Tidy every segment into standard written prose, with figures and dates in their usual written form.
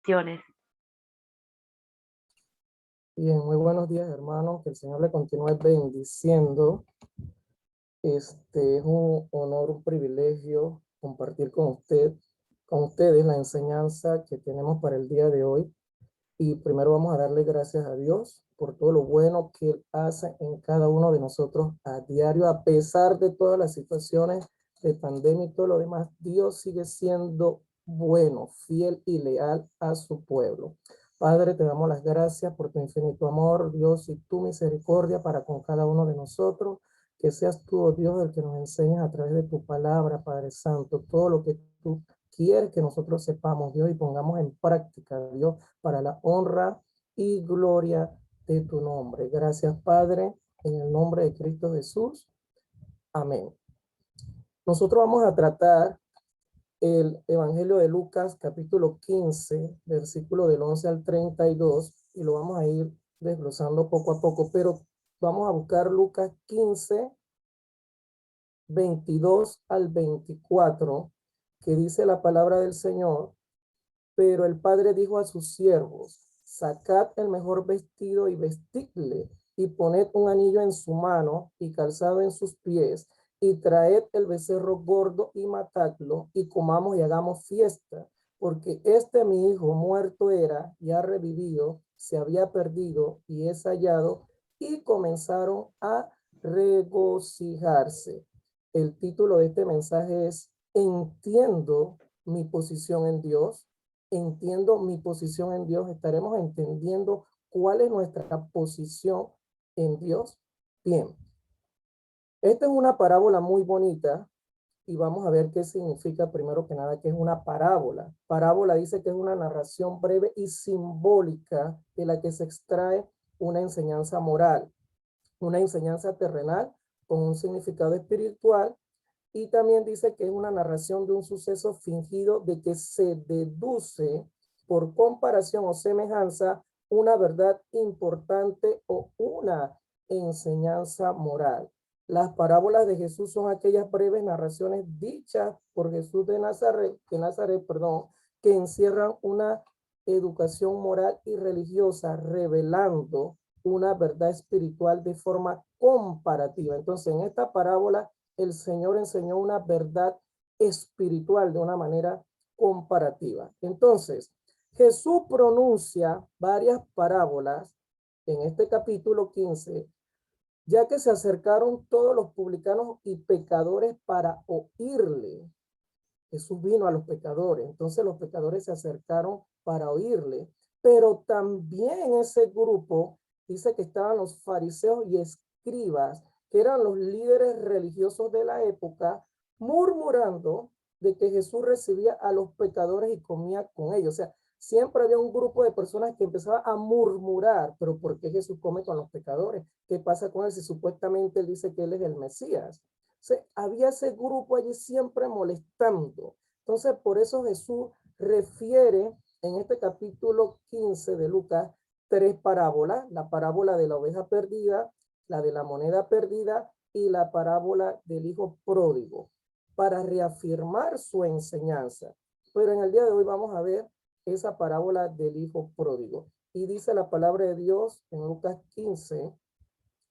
bendiciones. Bien, muy buenos días, hermanos. Que el Señor le continúe bendiciendo. Es un honor, un privilegio compartir con ustedes la enseñanza que tenemos para el día de hoy. Y primero vamos a darle gracias a Dios por todo lo bueno que Él hace en cada uno de nosotros a diario, a pesar de todas las situaciones de pandemia y todo lo demás. Dios sigue siendo bueno, fiel y leal a su pueblo. Padre, te damos las gracias por tu infinito amor, Dios, y tu misericordia para con cada uno de nosotros. Que seas tú, oh Dios, el que nos enseñes a través de tu palabra, Padre Santo, todo lo que tú quieres que nosotros sepamos, Dios, y pongamos en práctica, Dios, para la honra y gloria de tu nombre. Gracias, Padre, en el nombre de Cristo Jesús. Amén. Nosotros vamos a tratar el Evangelio de Lucas, capítulo 15, versículo del 11 al 32, y lo vamos a ir desglosando poco a poco, pero vamos a buscar Lucas 15, 22 al 24, que dice la palabra del Señor. Pero el padre dijo a sus siervos: sacad el mejor vestido y vestidle, y poned un anillo en su mano y calzado en sus pies, y traed el becerro gordo y matadlo, y comamos y hagamos fiesta, porque mi hijo muerto era y ha revivido, se había perdido y es hallado. Y comenzaron a regocijarse. El título de este mensaje es: Entiendo mi posición en Dios. Entiendo mi posición en Dios. Estaremos entendiendo cuál es nuestra posición en Dios. Bien, esta es una parábola muy bonita y vamos a ver qué significa primero que nada que es una parábola. Parábola dice que es una narración breve y simbólica de la que se extrae una enseñanza moral, una enseñanza terrenal con un significado espiritual. Y también dice que es una narración de un suceso fingido de que se deduce por comparación o semejanza una verdad importante o una enseñanza moral. Las parábolas de Jesús son aquellas breves narraciones dichas por Jesús de Nazaret, que encierran una educación moral y religiosa, revelando una verdad espiritual de forma comparativa. Entonces, en esta parábola el Señor enseñó una verdad espiritual de una manera comparativa. Entonces, Jesús pronuncia varias parábolas en este capítulo 15, ya que se acercaron todos los publicanos y pecadores para oírle. Jesús vino a los pecadores, entonces los pecadores se acercaron para oírle, pero también en ese grupo dice que estaban los fariseos y escribas, que eran los líderes religiosos de la época, murmurando de que Jesús recibía a los pecadores y comía con ellos. O sea, siempre había un grupo de personas que empezaba a murmurar, pero ¿por qué Jesús come con los pecadores? ¿Qué pasa con él si supuestamente él dice que él es el Mesías? Había ese grupo allí siempre molestando. Entonces, por eso Jesús refiere en este capítulo 15 de Lucas 3 parábolas: la parábola de la oveja perdida, la de la moneda perdida y la parábola del hijo pródigo, para reafirmar su enseñanza. Pero en el día de hoy vamos a ver esa parábola del hijo pródigo. Y dice la palabra de Dios en Lucas 15,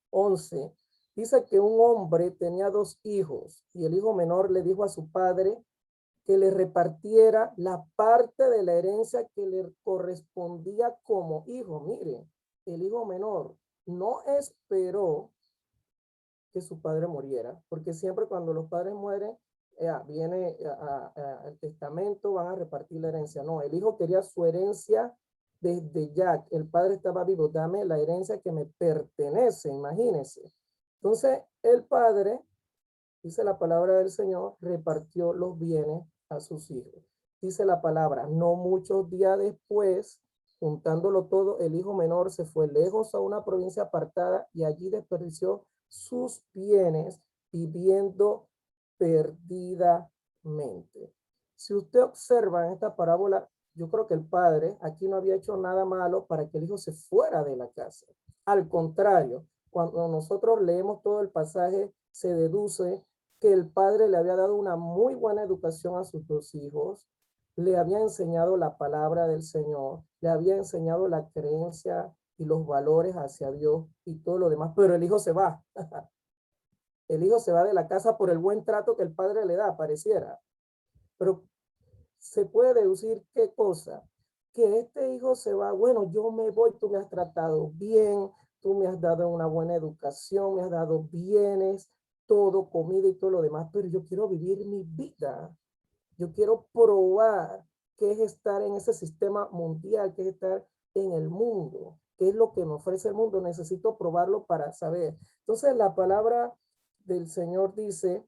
11, dice que un hombre tenía dos hijos y el hijo menor le dijo a su padre que le repartiera la parte de la herencia que le correspondía como hijo. Mire, el hijo menor no esperó que su padre muriera, porque siempre cuando los padres mueren, viene el testamento, van a repartir la herencia. No, el hijo quería su herencia desde ya. El padre estaba vivo: dame la herencia que me pertenece, imagínense. Entonces el padre, dice la palabra del Señor, repartió los bienes a sus hijos. Dice la palabra: no muchos días después, juntándolo todo, el hijo menor se fue lejos a una provincia apartada y allí desperdició sus bienes viviendo perdidamente. Si usted observa en esta parábola, yo creo que el padre aquí no había hecho nada malo para que el hijo se fuera de la casa. Al contrario, cuando nosotros leemos todo el pasaje, se deduce que el padre le había dado una muy buena educación a sus dos hijos, le había enseñado la palabra del Señor, le había enseñado la creencia y los valores hacia Dios y todo lo demás, pero el hijo se va. El hijo se va de la casa por el buen trato que el padre le da, pareciera. Pero se puede deducir qué cosa, que este hijo se va, bueno, yo me voy, tú me has tratado bien, tú me has dado una buena educación, me has dado bienes, todo, comida y todo lo demás, pero yo quiero vivir mi vida. Yo quiero probar qué es estar en ese sistema mundial, qué es estar en el mundo, qué es lo que me ofrece el mundo. Necesito probarlo para saber. Entonces la palabra del Señor dice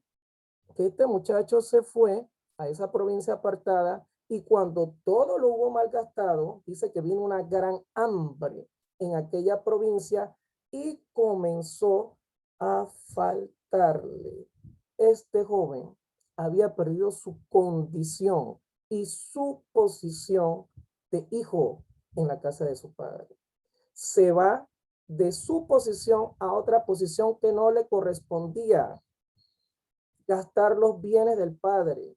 que este muchacho se fue a esa provincia apartada y cuando todo lo hubo malgastado, dice que vino una gran hambre en aquella provincia y comenzó a faltarle. Este joven había perdido su condición y su posición de hijo en la casa de su padre. Se va de su posición a otra posición que no le correspondía, gastar los bienes del padre,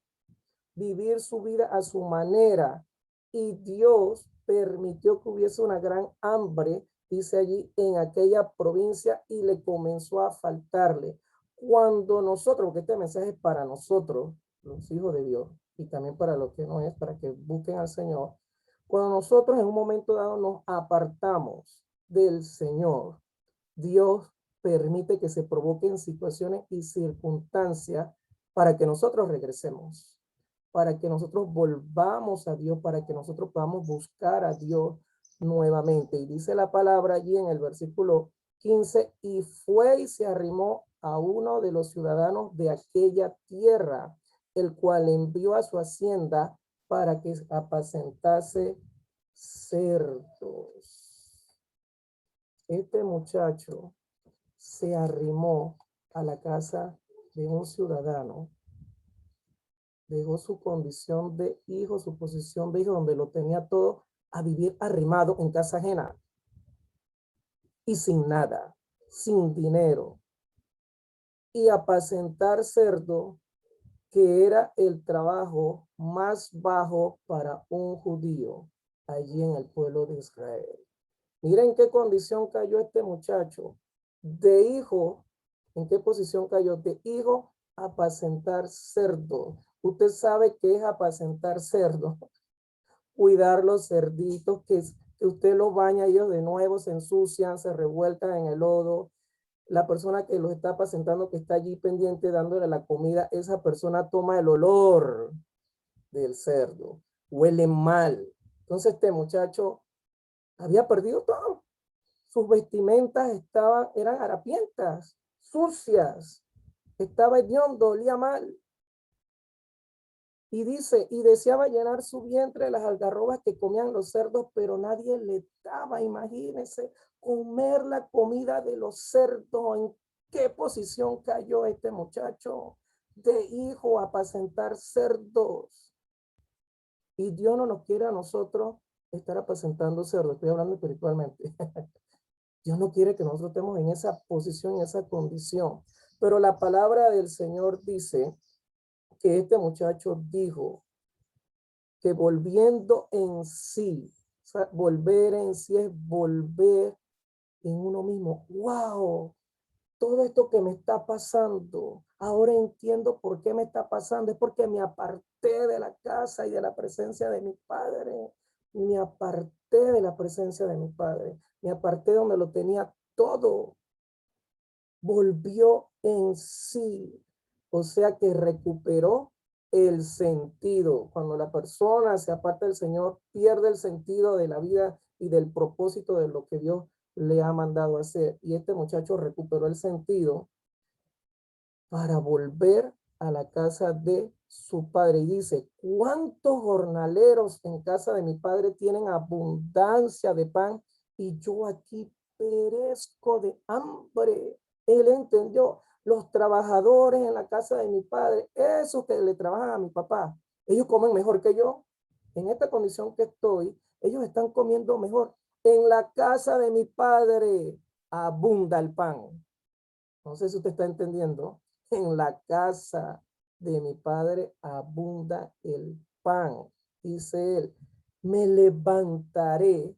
vivir su vida a su manera. Y Dios permitió que hubiese una gran hambre, dice allí, en aquella provincia y le comenzó a faltarle. Cuando nosotros, porque este mensaje es para nosotros, los hijos de Dios, y también para los que no es, para que busquen al Señor, cuando nosotros en un momento dado nos apartamos del Señor, Dios permite que se provoquen situaciones y circunstancias para que nosotros regresemos, para que nosotros volvamos a Dios, para que nosotros podamos buscar a Dios nuevamente. Y dice la palabra allí en el versículo 15, y fue y se arrimó a uno de los ciudadanos de aquella tierra, el cual envió a su hacienda para que apacentase cerdos. Este muchacho se arrimó a la casa de un ciudadano, dejó su condición de hijo, su posición de hijo, donde lo tenía todo, a vivir arrimado en casa ajena y sin nada, sin dinero, y apacentar cerdo, que era el trabajo más bajo para un judío allí en el pueblo de Israel. Miren qué condición cayó este muchacho. De hijo, ¿en qué posición cayó? De hijo, apacentar cerdo. Usted sabe qué es apacentar cerdo. Cuidar los cerditos, que usted los baña, ellos de nuevo se ensucian, se revuelcan en el lodo. La persona que los está apacentando, que está allí pendiente dándole la comida, esa persona toma el olor del cerdo. Huele mal. Entonces este muchacho había perdido todo. Sus vestimentas eran harapientas, sucias, estaba hediondo, olía mal. Y dice, y deseaba llenar su vientre de las algarrobas que comían los cerdos, pero nadie le daba. Imagínense, comer la comida de los cerdos. ¿En qué posición cayó este muchacho? De hijo, a apacentar cerdos. Y Dios no nos quiere a nosotros estar apacentando cerdos. Estoy hablando espiritualmente. Dios no quiere que nosotros estemos en esa posición, en esa condición. Pero la palabra del Señor dice que este muchacho dijo que volviendo en sí, o sea, volver en sí es volver en uno mismo. ¡Wow! Todo esto que me está pasando, ahora entiendo por qué me está pasando. Es porque me aparté de la casa y de la presencia de mi padre. Me aparté de la presencia de mi padre. Me aparté donde lo tenía todo. Volvió en sí. O sea que recuperó el sentido. Cuando la persona se aparta del Señor, pierde el sentido de la vida y del propósito de lo que Dios le ha mandado a hacer. Y este muchacho recuperó el sentido para volver a la casa de su padre. Y dice, ¿cuántos jornaleros en casa de mi padre tienen abundancia de pan y yo aquí perezco de hambre? Él entendió, los trabajadores en la casa de mi padre, esos que le trabajan a mi papá, ellos comen mejor que yo. En esta condición que estoy, ellos están comiendo mejor. En la casa de mi padre abunda el pan. No sé si usted está entendiendo. En la casa de mi padre abunda el pan. dice él, me levantaré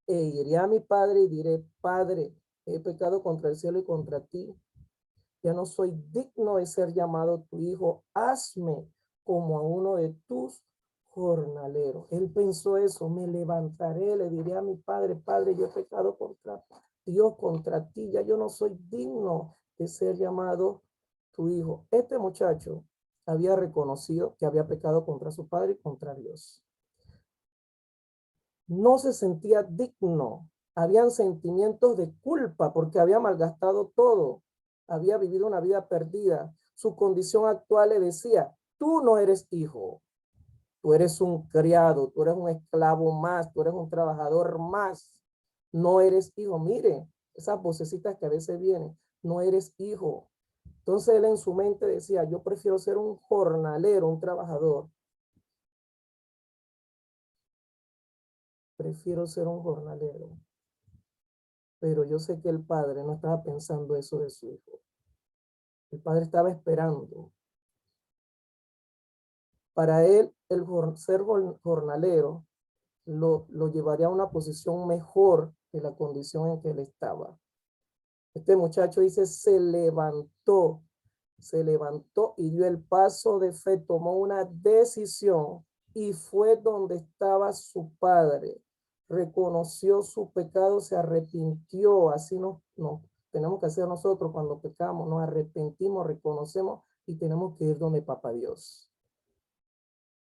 e iré a mi padre y diré, Padre, he pecado contra el cielo y contra ti. Ya no soy digno de ser llamado tu hijo. Hazme como a uno de tus jornaleros. Él pensó eso, me levantaré, le diré a mi padre, Padre, yo he pecado contra Dios, contra ti. Ya yo no soy digno de ser llamado tu hijo. Este muchacho había reconocido que había pecado contra su padre y contra Dios. No se sentía digno. Habían sentimientos de culpa porque había malgastado todo. Había vivido una vida perdida. Su condición actual le decía, tú no eres hijo, tú eres un criado, tú eres un esclavo más, tú eres un trabajador más. No eres hijo. Mire, esas vocecitas que a veces vienen, no eres hijo. Entonces él en su mente decía, yo prefiero ser un jornalero, un trabajador. Prefiero ser un jornalero. Pero yo sé que el padre no estaba pensando eso de su hijo. El padre estaba esperando. Para él, el ser jornalero lo llevaría a una posición mejor que la condición en que él estaba. Este muchacho dice, se levantó y dio el paso de fe, tomó una decisión y fue donde estaba su padre. Reconoció su pecado, se arrepintió. Así nos tenemos que hacer nosotros cuando pecamos. Nos arrepentimos, reconocemos y tenemos que ir donde Papá Dios.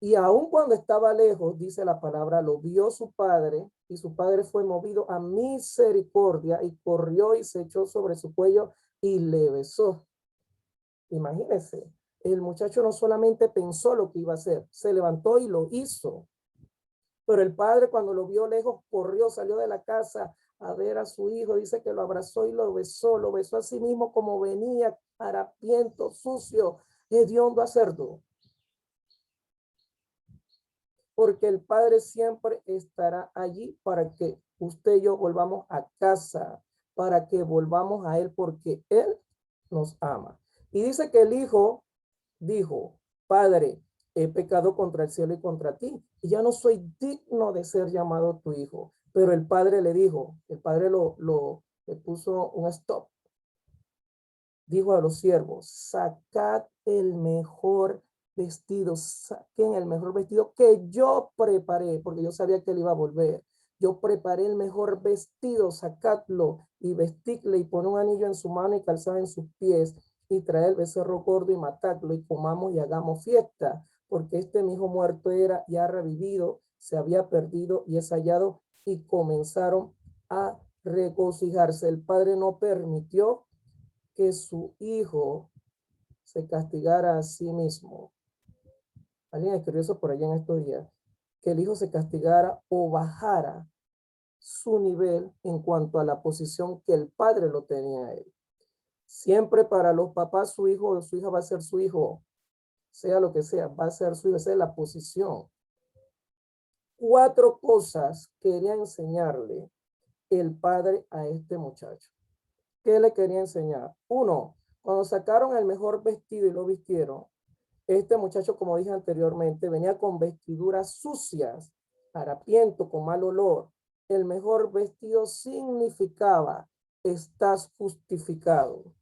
Y aun cuando estaba lejos, dice la palabra, lo vio su padre y su padre fue movido a misericordia y corrió y se echó sobre su cuello y le besó. Imagínense, el muchacho no solamente pensó lo que iba a hacer, se levantó y lo hizo. Pero el padre cuando lo vio lejos corrió, salió de la casa a ver a su hijo, dice que lo abrazó y lo besó a sí mismo como venía, harapiento, sucio, hediondo a cerdo. Porque el Padre siempre estará allí para que usted y yo volvamos a casa, para que volvamos a Él, porque Él nos ama. Y dice que el Hijo dijo, Padre, he pecado contra el cielo y contra ti, y ya no soy digno de ser llamado tu hijo. Pero el Padre le dijo, el Padre le puso un stop, dijo a los siervos, sacad el mejor vestido, saquen el mejor vestido que yo preparé, porque yo sabía que él iba a volver. Yo preparé el mejor vestido, sacadlo y vestidle y pon un anillo en su mano y calzado en sus pies y trae el becerro gordo y matadlo y comamos y hagamos fiesta, porque este mi hijo muerto era y ha revivido, se había perdido y es hallado y comenzaron a regocijarse. El padre no permitió que su hijo se castigara a sí mismo. Alguien escribió eso por allá en estos días. Que el hijo se castigara o bajara su nivel en cuanto a la posición que el padre lo tenía a él. Siempre para los papás su hijo o su hija va a ser su hijo, sea lo que sea, va a ser su hijo, esa es la posición. 4 cosas quería enseñarle el padre a este muchacho. ¿Qué le quería enseñar? 1, cuando sacaron el mejor vestido y lo vistieron, este muchacho, como dije anteriormente, venía con vestiduras sucias, harapiento, con mal olor. El mejor vestido significaba, estás justificado.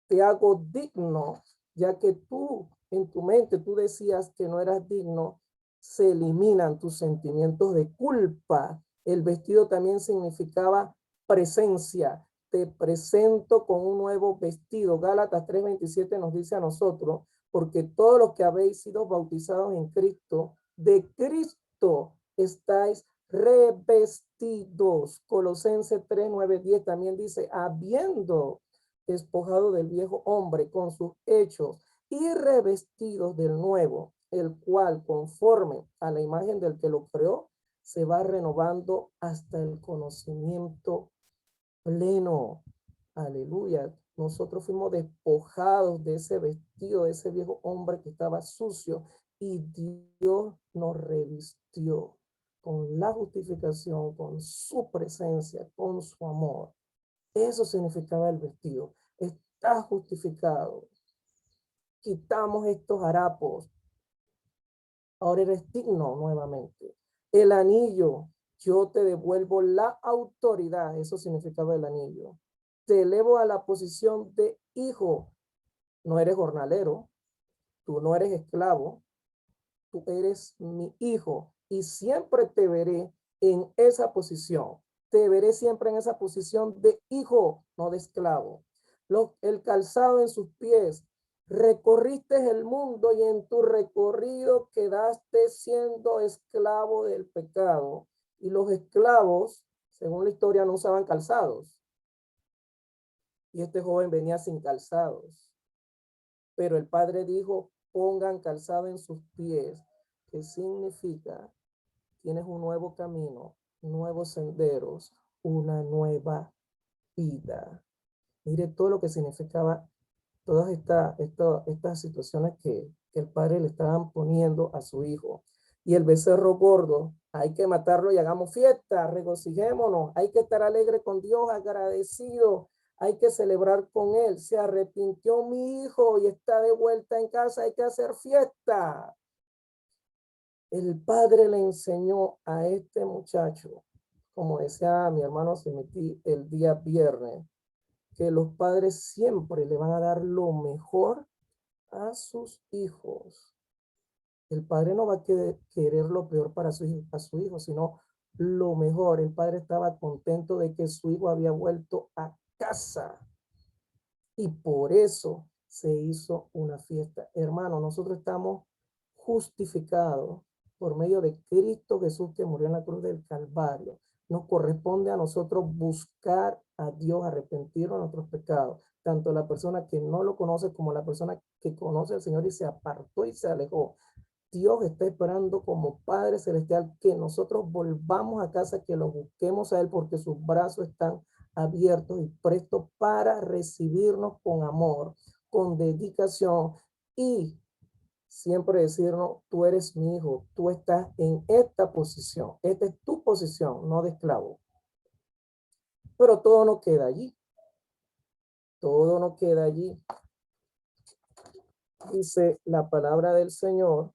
Te hago digno, ya que tú, en tu mente, tú decías que no eras digno, se eliminan tus sentimientos de culpa. El vestido también significaba presencia. Te presento con un nuevo vestido. Gálatas 3:27 nos dice a nosotros, porque todos los que habéis sido bautizados en Cristo, de Cristo estáis revestidos. Colosenses 3:9-10 también dice, habiendo despojado del viejo hombre con sus hechos y revestidos del nuevo, el cual conforme a la imagen del que lo creó, se va renovando hasta el conocimiento pleno. Aleluya. Nosotros fuimos despojados de ese vestido, de ese viejo hombre que estaba sucio y Dios nos revistió con la justificación, con su presencia, con su amor. Eso significaba el vestido. Está justificado. Quitamos estos harapos. ahora eres digno nuevamente. El anillo, yo te devuelvo la autoridad, eso significaba el anillo. Te elevo a la posición de hijo, no eres jornalero, tú no eres esclavo, tú eres mi hijo y siempre te veré en esa posición. Te veré siempre en esa posición de hijo, no de esclavo. El calzado en sus pies. Recorriste el mundo y en tu recorrido quedaste siendo esclavo del pecado. Y los esclavos, según la historia, no usaban calzados. Y este joven venía sin calzados. Pero el padre dijo, pongan calzado en sus pies, que significa, tienes un nuevo camino, nuevos senderos, una nueva vida. Mire todo lo que significaba todas estas situaciones que el padre le estaban poniendo a su hijo. Y el becerro gordo, hay que matarlo y hagamos fiesta, regocijémonos, hay que estar alegre con Dios, agradecido, hay que celebrar con él. Se arrepintió mi hijo y está de vuelta en casa, hay que hacer fiesta. El padre le enseñó a este muchacho, como decía mi hermano Semití el día viernes, que los padres siempre le van a dar lo mejor a sus hijos. El padre no va a querer lo peor para su hijo, sino lo mejor. El padre estaba contento de que su hijo había vuelto a casa y por eso se hizo una fiesta. Hermano, nosotros estamos justificados por medio de Cristo Jesús que murió en la cruz del Calvario. Nos corresponde a nosotros buscar a Dios, arrepentirnos de nuestros pecados. Tanto la persona que no lo conoce como la persona que conoce al Señor y se apartó y se alejó. Dios está esperando como Padre Celestial que nosotros volvamos a casa, que lo busquemos a Él porque sus brazos están abiertos y prestos para recibirnos con amor, con dedicación y siempre decirnos, tú eres mi hijo, tú estás en esta posición, esta es tu posición, no de esclavo. Pero todo no queda allí, todo no queda allí. Dice la palabra del Señor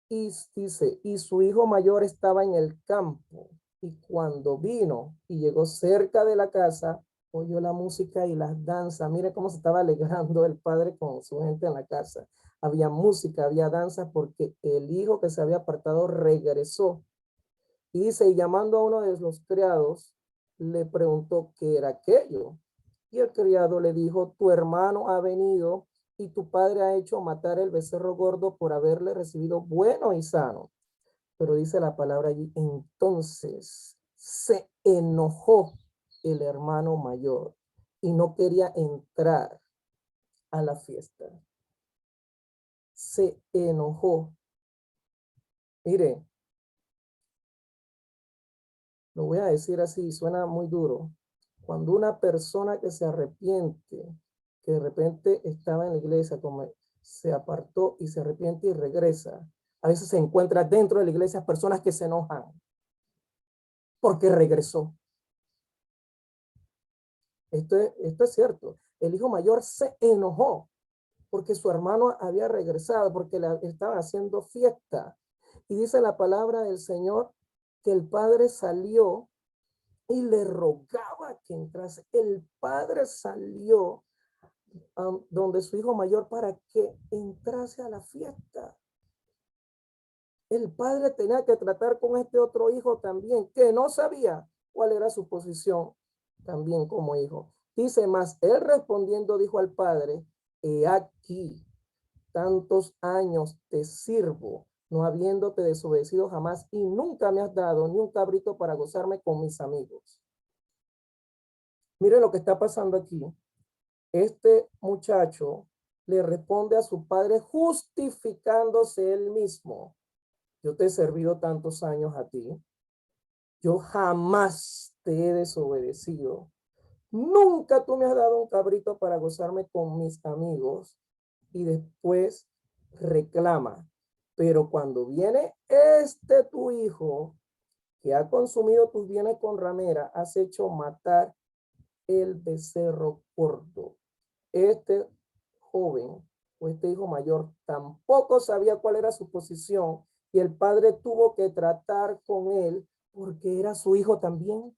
y dice, y su hijo mayor estaba en el campo y cuando vino y llegó cerca de la casa, oyó la música y las danzas. Mire cómo se estaba alegrando el padre con su gente en la casa. Había música, había danza porque el hijo que se había apartado regresó. Y dice, y llamando a uno de los criados, le preguntó qué era aquello. Y el criado le dijo, tu hermano ha venido y tu padre ha hecho matar el becerro gordo por haberle recibido bueno y sano. Pero dice la palabra allí, entonces se enojó el hermano mayor y no quería entrar a la fiesta. Se enojó. Mire, lo voy a decir así, suena muy duro. Cuando una persona que se arrepiente, que de repente estaba en la iglesia, como se apartó y se arrepiente y regresa, a veces se encuentra dentro de la iglesia personas que se enojan porque regresó. Esto es cierto. El hijo mayor se enojó porque su hermano había regresado, porque le estaban haciendo fiesta. Y dice la palabra del Señor que el padre salió y le rogaba que entrase. El padre salió donde su hijo mayor para que entrase a la fiesta. El padre tenía que tratar con este otro hijo también, que no sabía cuál era su posición también como hijo. Dice más, él respondiendo dijo al padre, he aquí, tantos años te sirvo, no habiéndote desobedecido jamás y nunca me has dado ni un cabrito para gozarme con mis amigos. Mire lo que está pasando aquí. Este muchacho le responde a su padre justificándose él mismo. Yo te he servido tantos años a ti. Yo jamás te he desobedecido. Nunca tú me has dado un cabrito para gozarme con mis amigos. Y después reclama. Pero cuando viene tu hijo que ha consumido tus bienes con ramera, has hecho matar el becerro gordo. Este joven o este hijo mayor, tampoco sabía cuál era su posición y el padre tuvo que tratar con él porque era su hijo también.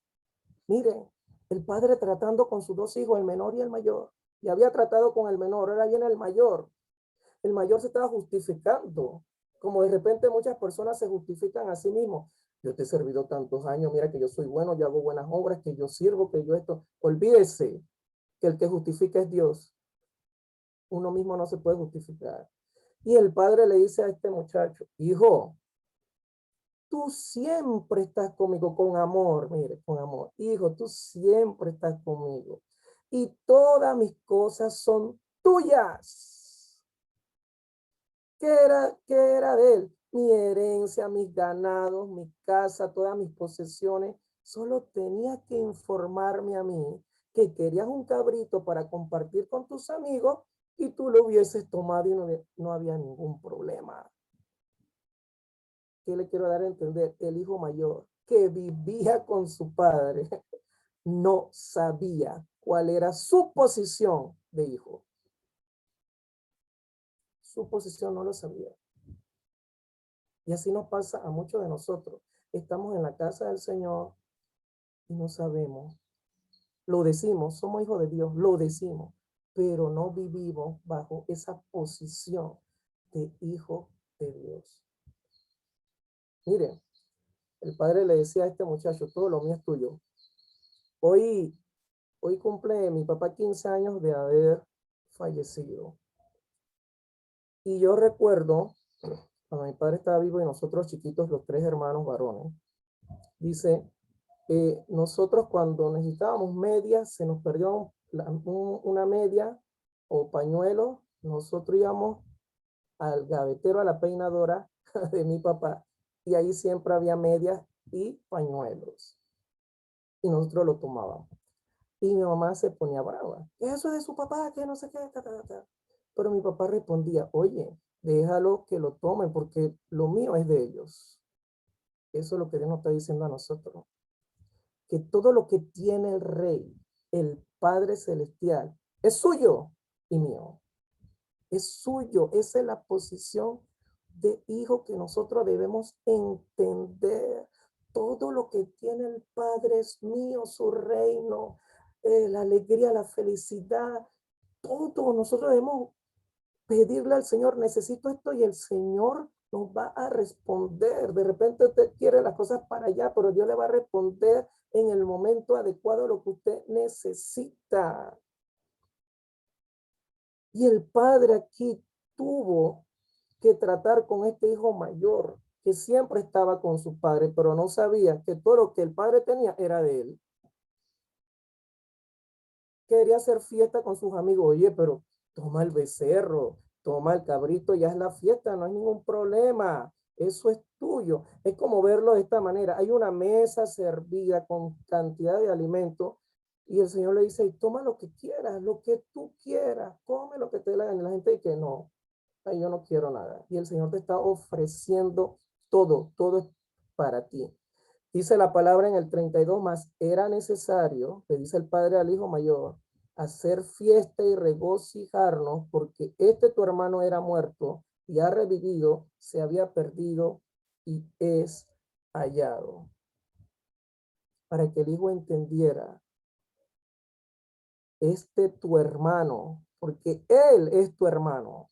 Miren, el padre tratando con sus dos hijos, el menor y el mayor, y había tratado con el menor, ahora viene el mayor. El mayor se estaba justificando, como de repente muchas personas se justifican a sí mismos. Yo te he servido tantos años, mira que yo soy bueno, yo hago buenas obras, que yo sirvo, que yo esto. Olvídese que el que justifica es Dios. Uno mismo no se puede justificar. Y el padre le dice a este muchacho, hijo, tú siempre estás conmigo con amor, mire, con amor. Hijo, tú siempre estás conmigo. Y todas mis cosas son tuyas. ¿Qué era de él? Mi herencia, mis ganados, mi casa, todas mis posesiones. Solo tenía que informarme a mí que querías un cabrito para compartir con tus amigos y tú lo hubieses tomado y no había ningún problema. ¿Qué le quiero dar a entender? El hijo mayor que vivía con su padre no sabía cuál era su posición de hijo. Su posición no lo sabía. Y así nos pasa a muchos de nosotros. Estamos en la casa del Señor y no sabemos. Lo decimos, somos hijos de Dios, lo decimos, pero no vivimos bajo esa posición de hijo de Dios. Mire, el padre le decía a este muchacho, todo lo mío es tuyo. Hoy cumple mi papá 15 años de haber fallecido. Y yo recuerdo, cuando mi padre estaba vivo y nosotros chiquitos, los tres hermanos varones, dice, nosotros cuando necesitábamos medias, se nos perdió una media o pañuelo, nosotros íbamos al gavetero, a la peinadora de mi papá, y ahí siempre había medias y pañuelos. Y nosotros lo tomábamos. Y mi mamá se ponía brava. Eso es de su papá, que no sé qué. Pero mi papá respondía, oye, déjalo que lo tomen porque lo mío es de ellos. Eso es lo que Dios nos está diciendo a nosotros. Que todo lo que tiene el Rey, el Padre Celestial, es suyo y mío. Es suyo. Esa es la posición de hijo que nosotros debemos entender. Todo lo que tiene el Padre es mío, su reino, la alegría, la felicidad, todo. Nosotros debemos pedirle al Señor, necesito esto y el Señor nos va a responder. De repente usted quiere las cosas para allá, pero Dios le va a responder en el momento adecuado lo que usted necesita. Y el padre aquí tuvo que tratar con este hijo mayor que siempre estaba con su padre, pero no sabía que todo lo que el padre tenía era de él. Quería hacer fiesta con sus amigos. Oye, pero toma el becerro, toma el cabrito, ya es la fiesta, no hay ningún problema. Eso es tuyo. Es como verlo de esta manera. Hay una mesa servida con cantidad de alimento y el Señor le dice, toma lo que quieras, lo que tú quieras, come lo que te dé la gana. Y la gente dice que no, ay, yo no quiero nada. Y el Señor te está ofreciendo todo, todo es para ti. Dice la palabra en el 32 más, era necesario, le dice el padre al hijo mayor, hacer fiesta y regocijarnos porque este tu hermano era muerto y ha revivido, se había perdido y es hallado. Para que el hijo entendiera, este tu hermano, porque él es tu hermano.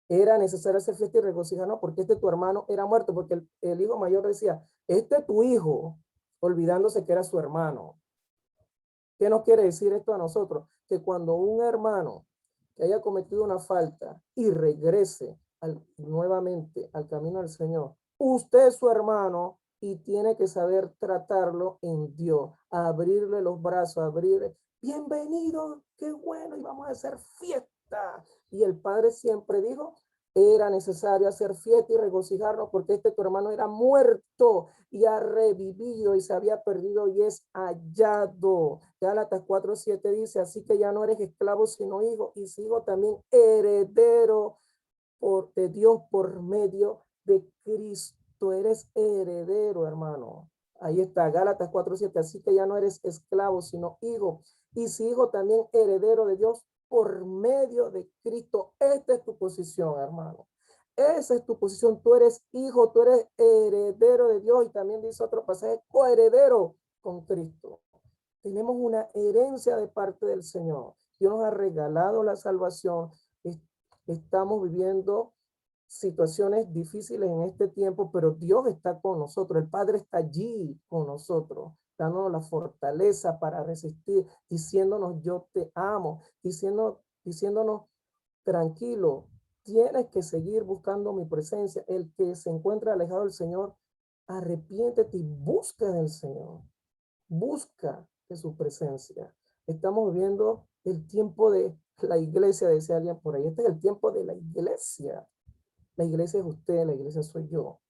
Era necesario hacer fiesta y regocijarnos porque este tu hermano era muerto, porque el hijo mayor decía, este tu hijo, olvidándose que era su hermano. ¿Qué nos quiere decir esto a nosotros? Que cuando un hermano que haya cometido una falta y regrese nuevamente al camino del Señor, usted es su hermano y tiene que saber tratarlo en Dios, abrirle los brazos, abrirle, bienvenido, qué bueno, y vamos a hacer fiesta. Y el padre siempre dijo, era necesario hacer fiesta y regocijarnos porque este tu hermano era muerto y ha revivido y se había perdido y es hallado. Gálatas 4:7 dice, así que ya no eres esclavo sino hijo y sigo también heredero de Dios por medio de Cristo. Eres heredero, hermano. Ahí está, Gálatas 4:7, así que ya no eres esclavo sino hijo y si hijo también heredero de Dios por medio de Cristo. Esta es tu posición, hermano. Esa es tu posición. Tú eres hijo, tú eres heredero de Dios y también dice otro pasaje, coheredero con Cristo. Tenemos una herencia de parte del Señor. Dios nos ha regalado la salvación. Estamos viviendo situaciones difíciles en este tiempo, pero Dios está con nosotros. El Padre está allí con nosotros, dándonos la fortaleza para resistir, diciéndonos yo te amo, diciéndonos tranquilo, tienes que seguir buscando mi presencia. El que se encuentra alejado del Señor, arrepiéntete y busca del Señor. Busca de su presencia. Estamos viviendo el tiempo de la iglesia, decía alguien por ahí. Este es el tiempo de la iglesia. La iglesia es usted, la iglesia soy yo.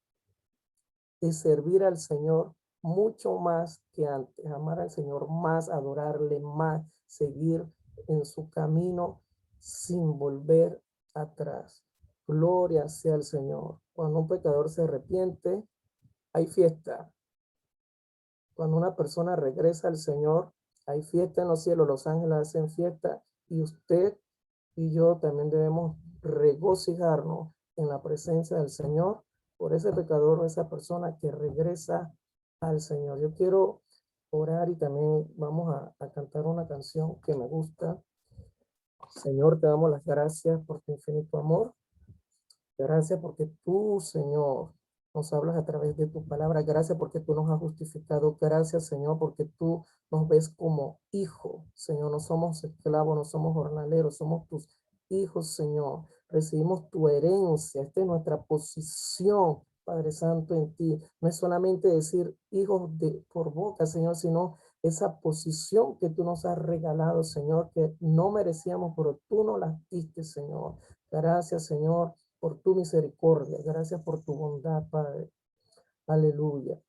De servir al Señor mucho más que antes. Amar al Señor más, adorarle más, seguir en su camino sin volver atrás. Gloria sea al Señor. Cuando un pecador se arrepiente, hay fiesta. Cuando una persona regresa al Señor, hay fiesta en los cielos, los ángeles hacen fiesta y usted y yo también debemos regocijarnos en la presencia del Señor por ese pecador o esa persona que regresa al Señor. Yo quiero orar y también vamos a cantar una canción que me gusta. Señor, te damos las gracias por tu infinito amor. Gracias porque tú, Señor, nos hablas a través de tu palabra. Gracias porque tú nos has justificado. Gracias, Señor, porque tú nos ves como hijo. Señor, no somos esclavos, no somos jornaleros, somos tus hijos, Señor. Recibimos tu herencia. Esta es nuestra posición, Padre Santo, en ti. No es solamente decir hijos por boca, Señor, sino esa posición que tú nos has regalado, Señor, que no merecíamos, pero tú nos la diste, Señor. Gracias, Señor, por tu misericordia. Gracias por tu bondad, Padre. Aleluya.